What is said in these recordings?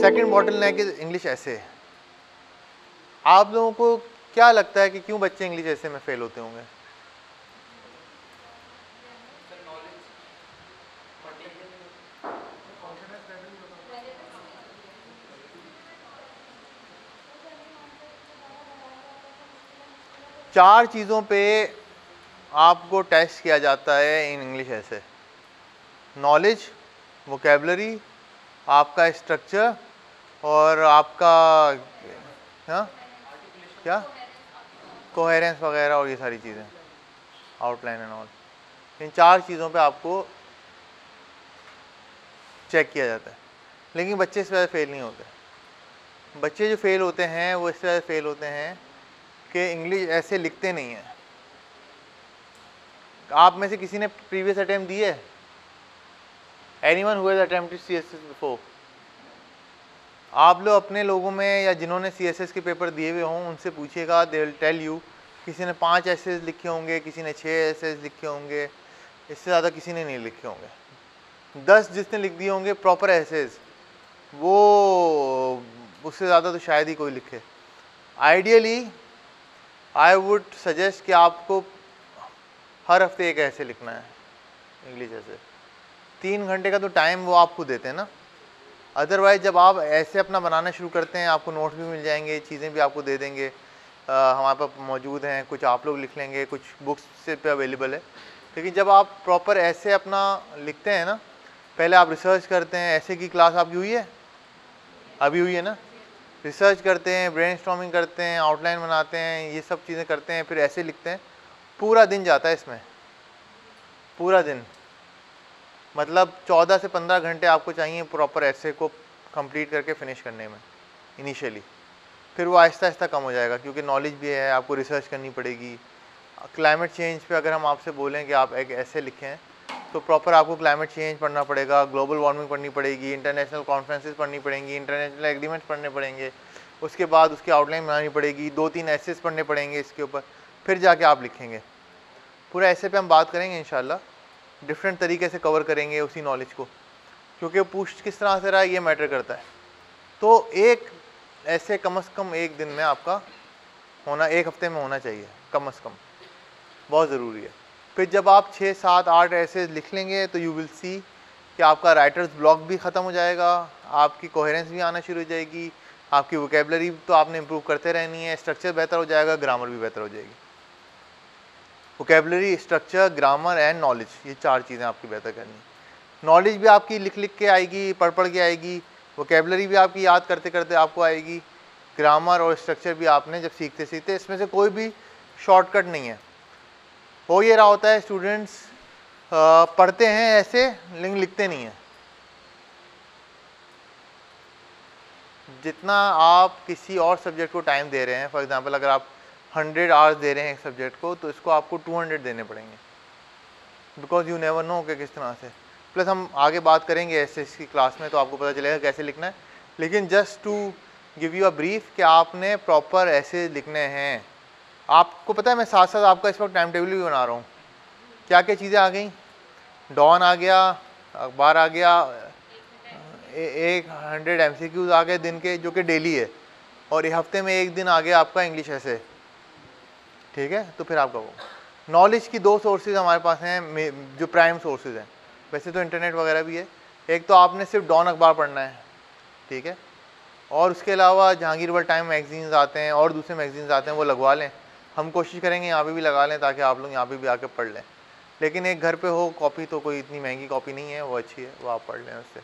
Second bottleneck is English ऐसे। आप लोगों को क्या लगता है कि क्यों बच्चे इंग्लिश ऐसे में फेल होते होंगे? चार चीज़ों पे आपको टेस्ट किया जाता है इन इंग्लिश ऐसे: नॉलेज, वोकेबलरी, आपका स्ट्रक्चर और आपका क्या कोहेरेंस वगैरह और ये सारी चीज़ें, आउटलाइन एंड ऑल। इन चार चीज़ों पे आपको चेक किया जाता है। लेकिन बच्चे इस वजह से फेल नहीं होते। बच्चे जो फेल होते हैं वो इस वजह से फेल होते हैं कि इंग्लिश ऐसे लिखते नहीं हैं। आप में से किसी ने प्रीवियस अटेम्प्ट दिए? Anyone who has attempted CSS before? आप लोग अपने लोगों में या जिन्होंने सीएसएस के पेपर दिए हुए हों उनसे पूछिएगा, दे विल टेल यू, किसी ने 5 एसेज लिखे होंगे, किसी ने 6 एसेज लिखे होंगे, इससे ज़्यादा किसी ने नहीं लिखे होंगे। 10 जिसने लिख दिए होंगे प्रॉपर एसेज, वो उससे ज़्यादा तो शायद ही कोई लिखे। आइडियली आई वुड सजेस्ट कि आपको हर हफ्ते एक ऐसे लिखना है इंग्लिश ऐसे। 3 घंटे का तो टाइम वो आपको देते हैं ना। अदरवाइज जब आप ऐसे अपना बनाना शुरू करते हैं, आपको नोट्स भी मिल जाएंगे, चीज़ें भी आपको दे देंगे, हमारे पास मौजूद हैं, कुछ आप लोग लिख लेंगे, कुछ बुक्स से पे अवेलेबल है। लेकिन जब आप प्रॉपर ऐसे अपना लिखते हैं ना, पहले आप रिसर्च करते हैं। ऐसे की क्लास आपकी हुई है? अभी हुई है ना? रिसर्च करते हैं, ब्रेनस्टॉर्मिंग करते हैं, आउटलाइन बनाते हैं, ये सब चीज़ें करते हैं, फिर ऐसे लिखते हैं। पूरा दिन जाता है इसमें, पूरा दिन, मतलब 14 से 15 घंटे आपको चाहिए प्रॉपर ऐसे को कंप्लीट करके फिनिश करने में इनिशियली। फिर वो आहिस्ता आहिस्ता कम हो जाएगा क्योंकि नॉलेज भी है, आपको रिसर्च करनी पड़ेगी। क्लाइमेट चेंज पे अगर हम आपसे बोलें कि आप एक ऐसे लिखें तो प्रॉपर आपको क्लाइमेट चेंज पढ़ना पड़ेगा, ग्लोबल वार्मिंग पढ़नी पड़ेगी, इंटरनेशनल कॉन्फ्रेंसेस पढ़नी पड़ेंगी, इंटरनेशनल एग्रीमेंट्स पढ़ने पड़ेंगे, उसके बाद उसकी आउटलाइन बनानी पड़ेगी, 2-3 एसेस पढ़ने पड़ेंगे इसके ऊपर, फिर जाके आप लिखेंगे। पूरा ऐसे पे हम बात करेंगे इंशाल्लाह, डिफरेंट तरीके से कवर करेंगे उसी नॉलेज को, क्योंकि पूछ किस तरह से रहा है ये मैटर करता है। तो एक ऐसे कम से कम एक दिन में आपका होना, एक हफ्ते में होना चाहिए कम से कम, बहुत ज़रूरी है। फिर जब आप 6, 7, 8 ऐसे लिख लेंगे तो यू विल सी कि आपका राइटर्स ब्लॉक भी ख़त्म हो जाएगा, आपकी कोहेरेंस भी आना शुरू हो जाएगी, आपकी वोकेबलरी तो आपने इम्प्रूव करते रहनी है, स्ट्रक्चर बेहतर हो जाएगा, ग्रामर भी बेहतर हो जाएगी। Vocabulary, structure, grammar and knowledge, ये 4 चीज़ें आपकी बेहतर करनी है। नॉलेज भी आपकी लिख लिख के आएगी, पढ़ पढ़ के आएगी, वोकेबलरी भी आपकी याद करते करते आपको आएगी, ग्रामर और स्ट्रक्चर भी आपने जब सीखते सीखते, इसमें से कोई भी शॉर्टकट नहीं है। हो ये रहा होता है स्टूडेंट्स पढ़ते हैं ऐसे लेकिन लिखते नहीं हैं। जितना आप किसी और सब्जेक्ट को टाइम दे रहे हैं, फॉर एग्जांपल अगर आप 100 आवर्स दे रहे हैं एक सब्जेक्ट को, तो इसको आपको 200 देने पड़ेंगे, बिकॉज यू नेवर नो कि किस तरह से। प्लस हम आगे बात करेंगे ऐसे इसकी क्लास में, तो आपको पता चलेगा कैसे लिखना है। लेकिन just to give you a brief कि आपने प्रॉपर ऐसे लिखने हैं। आपको पता है मैं साथ साथ आपका इस वक्त टाइम टेबल भी बना रहा हूँ। क्या क्या चीज़ें आ गई? डॉन आ गया, अखबार आ गया, 100 MCQs आ गए दिन के, जो कि डेली है, और एक हफ्ते में एक दिन आ गया आपका इंग्लिश ऐसे, ठीक है। तो फिर आपका वो नॉलेज की 2 सोर्सेज हमारे पास हैं जो प्राइम सोर्सेज हैं, वैसे तो इंटरनेट वगैरह भी है। एक तो आपने सिर्फ डॉन अखबार पढ़ना है, ठीक है, और उसके अलावा जहांगीर वर्ल्ड टाइम मैगजीन्स आते हैं और दूसरे मैगजीन्स आते हैं, वो लगवा लें। हम कोशिश करेंगे यहाँ पे भी लगा लें ताकि आप लोग यहाँ पे भी आके पढ़ लें। लेकिन एक घर पे हो कॉपी, तो कोई इतनी महंगी कॉपी नहीं है, वो अच्छी है, वो आप पढ़ लें उससे।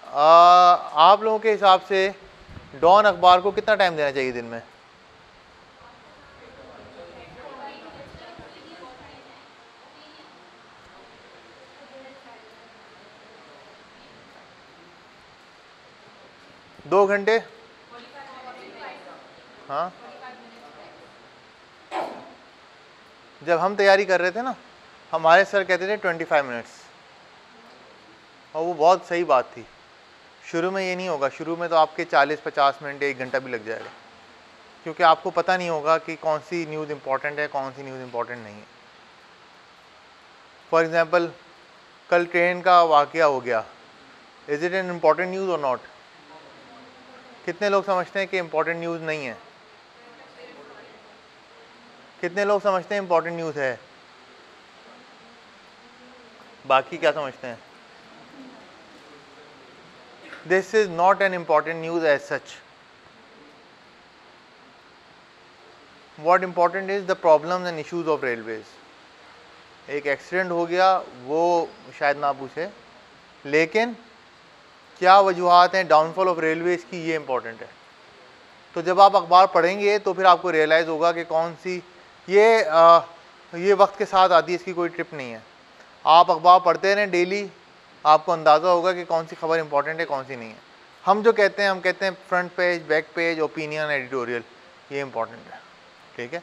आप लोगों के हिसाब से डॉन अखबार को कितना टाइम देना चाहिए दिन में? दो घंटे? हाँ, जब हम तैयारी कर रहे थे ना, हमारे सर कहते थे 25 मिनट्स, और वो बहुत सही बात थी। शुरू में ये नहीं होगा, शुरू में तो आपके 40-50 मिनट, 1 घंटा भी लग जाएगा, क्योंकि आपको पता नहीं होगा कि कौन सी न्यूज़ इंपॉर्टेंट है, कौन सी न्यूज़ इंपॉर्टेंट नहीं है। फॉर एग्जांपल कल ट्रेन का वाकया हो गया, is it N important news और नॉट? कितने लोग समझते हैं कि इम्पोर्टेंट न्यूज़ नहीं है? कितने लोग समझते हैं इम्पोर्टेंट न्यूज़ है? बाकी क्या समझते हैं? This is not an important news as such. What important is the problems and issues of railways. एक एक्सीडेंट हो गया वो शायद ना पूछे, लेकिन क्या वजूहत हैं डाउनफॉल ऑफ रेलवेज की, ये इंपॉर्टेंट है. तो जब आप अखबार पढ़ेंगे तो फिर आपको रियलाइज़ होगा कि कौन सी ये वक्त के साथ आती है, इसकी कोई ट्रिप नहीं है. आप अखबार पढ़ते रहें डेली, आपको अंदाज़ा होगा कि कौन सी खबर इंपॉर्टेंट है कौन सी नहीं है. हम जो कहते हैं, हम कहते हैं front page, back page, opinion, editorial, ये इंपॉर्टेंट है. ठीक है.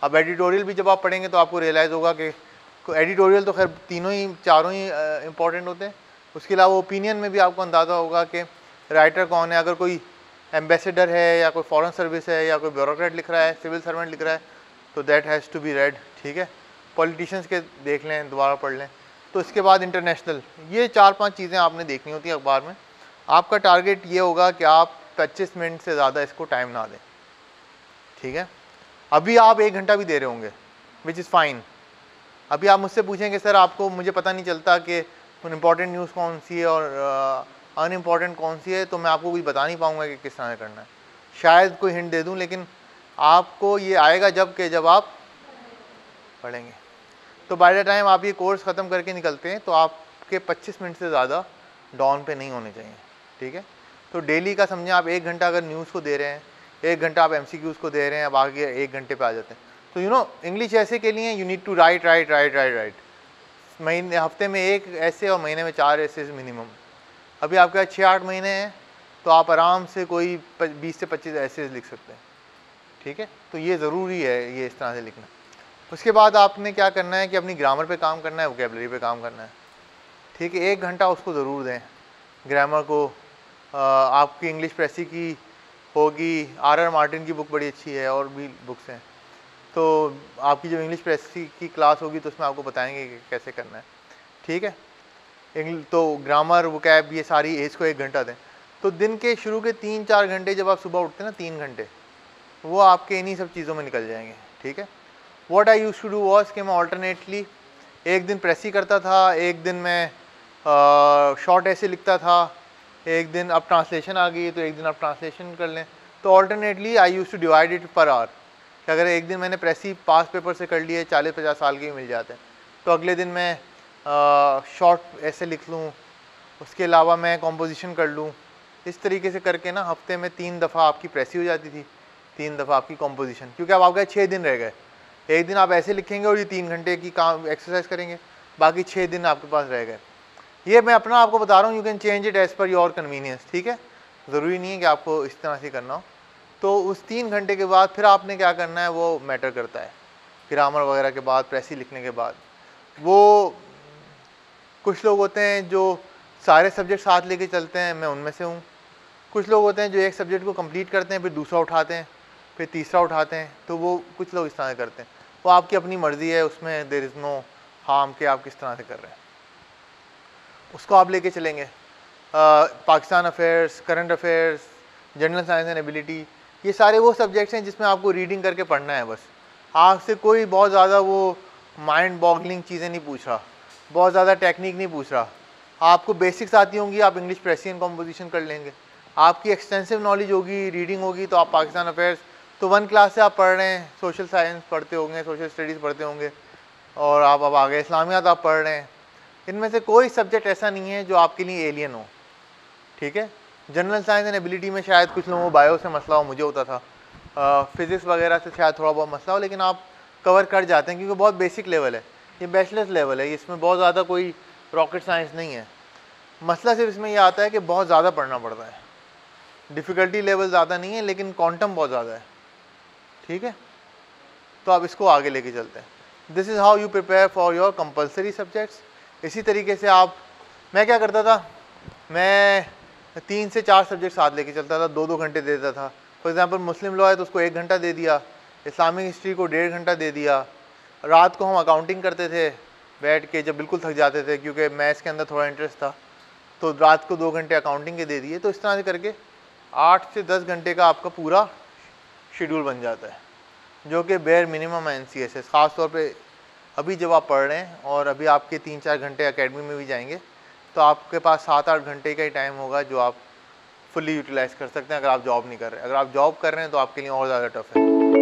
अब एडिटोरियल भी जब आप पढ़ेंगे तो आपको रियलाइज़ होगा कि एडिटोरियल तो खैर तीनों ही चारों ही इंपॉर्टेंट होते हैं. उसके अलावा ओपिनियन में भी आपको अंदाज़ा होगा कि राइटर कौन है. अगर कोई एम्बेसडर है या कोई फॉरेन सर्विस है या कोई ब्यूरोक्रेट लिख रहा है, सिविल सर्वेंट लिख रहा है, तो that has to be red. ठीक है. पॉलिटिशियंस के देख लें, दोबारा पढ़ लें. तो इसके बाद इंटरनेशनल, ये 4-5 चीज़ें आपने देखनी होती हैं अखबार में. आपका टारगेट ये होगा कि आप 25 मिनट से ज़्यादा इसको टाइम ना दें. ठीक है. अभी आप 1 घंटा भी दे रहे होंगे, विच इज़ फाइन. अभी आप मुझसे पूछेंगे सर आपको, मुझे पता नहीं चलता कि इम्पॉर्टेंट न्यूज़ कौन सी है और अनइम्पॉर्टेंट कौन सी है, तो मैं आपको कुछ बता नहीं पाऊँगा कि किस तरह से करना है. शायद कोई हिंट दे दूँ, लेकिन आपको ये आएगा जब आप पढ़ेंगे. तो बाय द टाइम आप ये कोर्स ख़त्म करके निकलते हैं तो आपके 25 मिनट से ज़्यादा डाउन पे नहीं होने चाहिए. ठीक है. तो डेली का समझें आप 1 घंटा अगर न्यूज़ को दे रहे हैं, 1 घंटा आप MCQs को दे रहे हैं, अब आगे 1 घंटे पे आ जाते हैं. तो इंग्लिश ऐसे के लिए यू नीड टू राइट. महीने हफ्ते में 1 ऐसे और महीने में 4 ऐसे मिनिमम. अभी आपके पास 6-8 महीने हैं तो आप आराम से कोई 20 से 25 ऐसे लिख सकते हैं. ठीक है. तो ये ज़रूरी है ये इस तरह से लिखना. उसके बाद आपने क्या करना है कि अपनी ग्रामर पे काम करना है, वोकेबलरी पे काम करना है. ठीक है. 1 घंटा उसको ज़रूर दें ग्रामर को. आपकी इंग्लिश प्रेसी की होगी, R.R. मार्टिन की बुक बड़ी अच्छी है और भी बुक्स हैं. तो आपकी जो इंग्लिश प्रेसी की क्लास होगी तो उसमें आपको बताएंगे कि कैसे करना है. ठीक है. तो ग्रामर, वोकैब, ये सारी इसको 1 घंटा दें. तो दिन के शुरू के 3-4 घंटे जब आप सुबह उठते हैं ना, 3 घंटे, वो आपके इन्हीं सब चीज़ों में निकल जाएंगे. ठीक है. What I used to do was कि मैं ऑल्टरनेटली एक दिन प्रेसी करता था, एक दिन मैं शॉर्ट ऐसे लिखता था, एक दिन अब ट्रांसलेशन आ गई तो एक दिन आप ट्रांसलेशन कर लें. तो alternately I used to divide it per hour. कि अगर एक दिन मैंने प्रेसी पास पेपर से कर लिए, 40-50 साल के ही मिल जाते हैं, तो अगले दिन मैं शॉर्ट ऐसे लिख लूँ, उसके अलावा मैं कॉम्पोजिशन कर लूँ. इस तरीके से करके ना हफ्ते में 3 दफ़ा आपकी प्रेसी हो जाती थी, 3 दफ़ा आपकी कॉम्पोजिशन. क्योंकि अब आपके 6 दिन रह गए. एक दिन आप ऐसे लिखेंगे और ये 3 घंटे की काम एक्सरसाइज करेंगे, बाकी 6 दिन आपके पास रह गए. ये मैं अपना आपको बता रहा हूँ, you can change it as per your convenience. ठीक है. ज़रूरी नहीं है कि आपको इस तरह से करना हो. तो उस 3 घंटे के बाद फिर आपने क्या करना है वो मैटर करता है. ग्रामर वगैरह के बाद, प्रेसी लिखने के बाद, वो कुछ लोग होते हैं जो सारे सब्जेक्ट साथ लेके चलते हैं, मैं उनमें से हूँ. कुछ लोग होते हैं जो एक सब्जेक्ट को कंप्लीट करते हैं, फिर दूसरा उठाते हैं, फिर तीसरा उठाते हैं. तो वो कुछ लोग इस तरह से करते हैं. वो आपकी अपनी मर्ज़ी है, उसमें देयर इज़ नो हार्म कि आप किस तरह से कर रहे हैं. उसको आप लेके चलेंगे. Pakistan affairs, current affairs, general science and ability, ये सारे वो सब्जेक्ट्स हैं जिसमें आपको रीडिंग करके पढ़ना है बस. आपसे कोई बहुत ज़्यादा वो माइंड बॉगलिंग चीज़ें नहीं पूछ रहा, बहुत ज़्यादा टेक्निक नहीं पूछ रहा. आपको बेसिक्स आती होंगी, आप इंग्लिश प्रेसी एंड कॉम्पोजिशन कर लेंगे. आपकी एक्सटेंसिव नॉलेज होगी, रीडिंग होगी, तो आप पाकिस्तान अफेयर्स तो 1 क्लास से आप पढ़ रहे हैं, सोशल साइंस पढ़ते होंगे, सोशल स्टडीज़ पढ़ते होंगे, और आप अब आगे इस्लामियात आप पढ़ रहे हैं. इनमें से कोई सब्जेक्ट ऐसा नहीं है जो आपके लिए एलियन हो. ठीक है. जनरल साइंस एंड एबिलिटी में शायद कुछ लोगों को बायो से मसला हो, मुझे होता था. फिज़िक्स वगैरह से शायद थोड़ा बहुत मसला हो, लेकिन आप कवर कर जाते हैं क्योंकि बहुत बेसिक लेवल है, ये बैचलर्स लेवल है, इसमें बहुत ज़्यादा कोई रॉकेट साइंस नहीं है. मसला सिर्फ इसमें यह आता है कि बहुत ज़्यादा पढ़ना पड़ता है. डिफ़िकल्टी लेवल ज़्यादा नहीं है, लेकिन क्वांटम बहुत ज़्यादा है. ठीक है. तो आप इसको आगे लेके चलते हैं. This is how you prepare for your compulsory subjects. इसी तरीके से मैं क्या करता था, मैं 3 से 4 सब्जेक्ट साथ लेके चलता था, 2-2 घंटे देता था. फॉर एग्जांपल मुस्लिम लॉ है तो उसको 1 घंटा दे दिया, इस्लामिक हिस्ट्री को 1.5 घंटा दे दिया. रात को हम अकाउंटिंग करते थे बैठ के, जब बिल्कुल थक जाते थे, क्योंकि मैथ्स के अंदर थोड़ा इंटरेस्ट था, तो रात को 2 घंटे अकाउंटिंग के दे दिए. तो इस तरह से करके 8 से 10 घंटे का आपका पूरा शेड्यूल बन जाता है, जो कि बेयर मिनिमम है NCSS। ख़ास तौर पे अभी जब आप पढ़ रहे हैं और अभी आपके 3-4 घंटे एकेडमी में भी जाएंगे, तो आपके पास 7-8 घंटे का ही टाइम होगा जो आप फुल्ली यूटिलाइज़ कर सकते हैं अगर आप जॉब नहीं कर रहे हैं। अगर आप जॉब कर रहे हैं तो आपके लिए और ज़्यादा टफ है।